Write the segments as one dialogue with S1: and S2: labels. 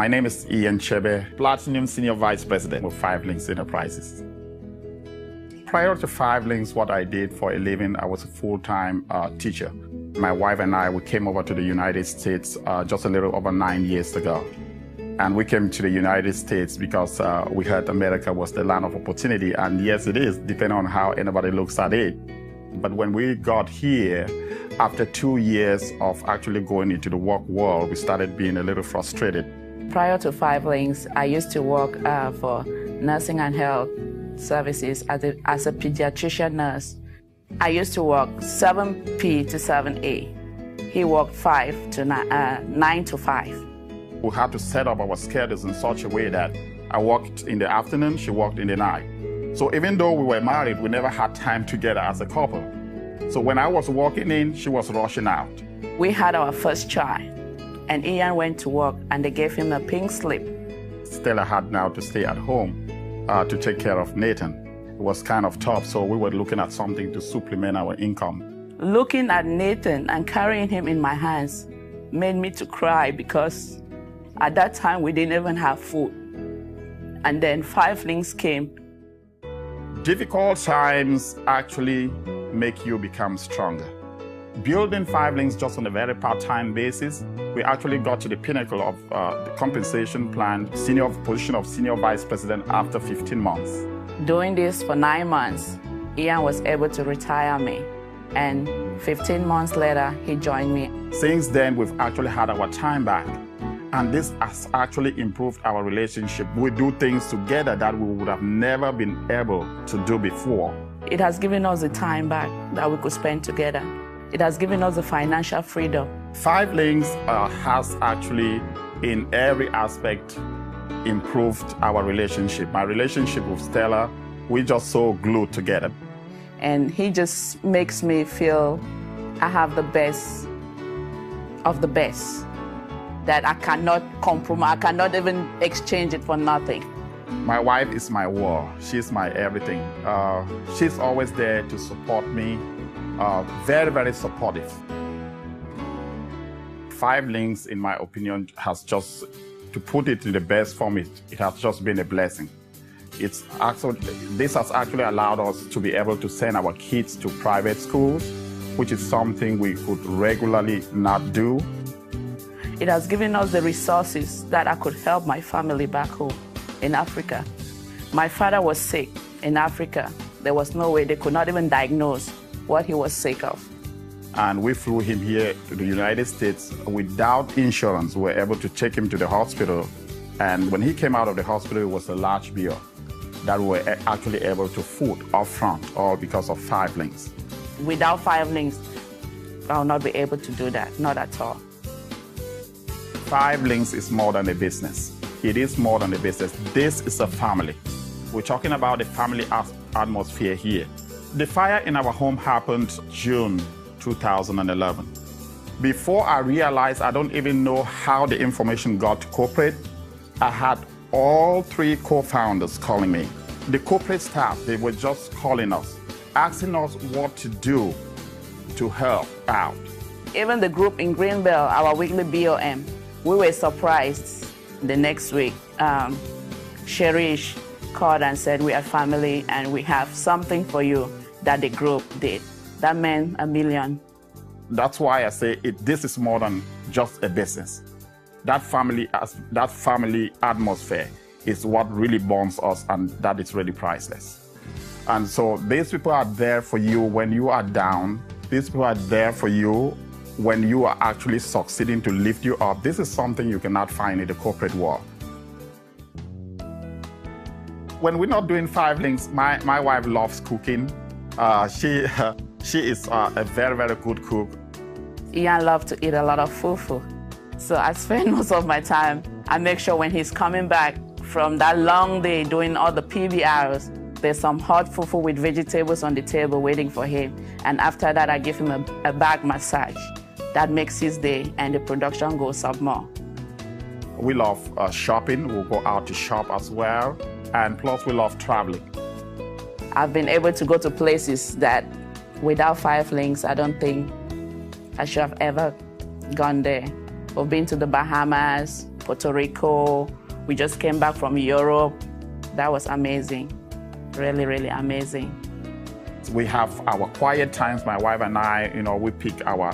S1: My name is Chebe, Platinum Senior Vice President of 5 Links Enterprises. Prior to 5 Links, what I did for a living, I was a full-time teacher. My wife and I, we came over to the United States just a little over 9 years ago. And we came to the United States because we heard America was the land of opportunity. And yes, it is, depending on how anybody looks at it. But when we got here, after 2 years of actually going into the work world, we started being a little frustrated.
S2: Prior to 5 Links, I used to work for nursing and health services as a pediatrician nurse. I used to work 7P to 7A. He worked 9 to 5.
S1: We had to set up our schedules in such a way that I worked in the afternoon, she worked in the night. So even though we were married, we never had time together as a couple. So when I was walking in, she was rushing out.
S2: We had our first child, and Ian went to work, and they gave him a pink slip.
S1: Stella had now to stay at home to take care of Nathan. It was kind of tough, so we were looking at something to supplement our income.
S2: Looking at Nathan and carrying him in my hands made me to cry because at that time we didn't even have food. And then 5 Links came.
S1: Difficult times actually make you become stronger. Building 5 Links just on a very part-time basis, we actually got to the pinnacle of the compensation plan, position of Senior Vice President after 15 months.
S2: Doing this for 9 months, Ian was able to retire me. And 15 months later, he joined me.
S1: Since then, we've actually had our time back. And this has actually improved our relationship. We do things together that we would have never been able to do before.
S2: It has given us the time back that we could spend together. It has given us the financial freedom.
S1: 5 Links has actually, in every aspect, improved our relationship. My relationship with Stella, we're just so glued together.
S2: And he just makes me feel I have the best of the best, that I cannot compromise, I cannot even exchange it for nothing.
S1: My wife is my world. She's my everything. She's always there to support me. Very, very supportive. 5 Links, in my opinion, has just, to put it in the best form, it has just been a blessing. This has actually allowed us to be able to send our kids to private schools, which is something we could regularly not do.
S2: It has given us the resources that I could help my family back home in Africa. My father was sick in Africa. There was no way, they could not even diagnose what he was sick of.
S1: And we flew him here to the United States without insurance. We were able to take him to the hospital. And when he came out of the hospital, it was a large bill that we were actually able to foot up front, all because of 5 Links.
S2: Without 5 Links, I will not be able to do that, not at all.
S1: 5 Links is more than a business. It is more than a business. This is a family. We're talking about the family atmosphere here. The fire in our home happened June 2011. Before I realized, I don't even know how the information got to corporate, I had all 3 co-founders calling me. The corporate staff, they were just calling us, asking us what to do to help out.
S2: Even the group in Greenbelt, our weekly BOM, we were surprised the next week. Sherish called and said, we are family and we have something for you that the group did. That meant $1 million.
S1: That's why I say this is more than just a business. That family atmosphere is what really bonds us, and that is really priceless. And so these people are there for you when you are down. These people are there for you when you are actually succeeding to lift you up. This is something you cannot find in the corporate world. When we're not doing 5 Links, my wife loves cooking. She is a very, very good cook.
S2: Ian loves to eat a lot of fufu. So I spend most of my time, I make sure when he's coming back from that long day doing all the PBRs, there's some hot fufu with vegetables on the table waiting for him. And after that, I give him a back massage. That makes his day and the production goes up more.
S1: We love shopping. We'll go out to shop as well. And plus, we love traveling.
S2: I've been able to go to places that without 5 Links, I don't think I should have ever gone there. We've been to the Bahamas, Puerto Rico. We just came back from Europe. That was amazing. Really, really amazing.
S1: We have our quiet times, my wife and I, we pick our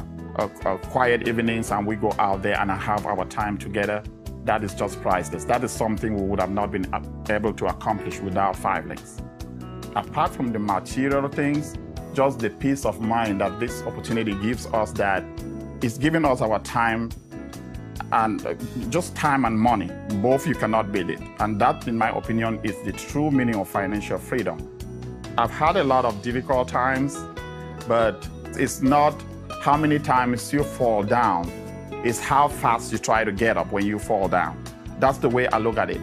S1: quiet evenings and we go out there and have our time together. That is just priceless. That is something we would have not been able to accomplish without 5 Links. Apart from the material things, just the peace of mind that this opportunity gives us, that is giving us our time, and just time and money. Both, you cannot beat it. And that, in my opinion, is the true meaning of financial freedom. I've had a lot of difficult times, but it's not how many times you fall down, it's how fast you try to get up when you fall down. That's the way I look at it.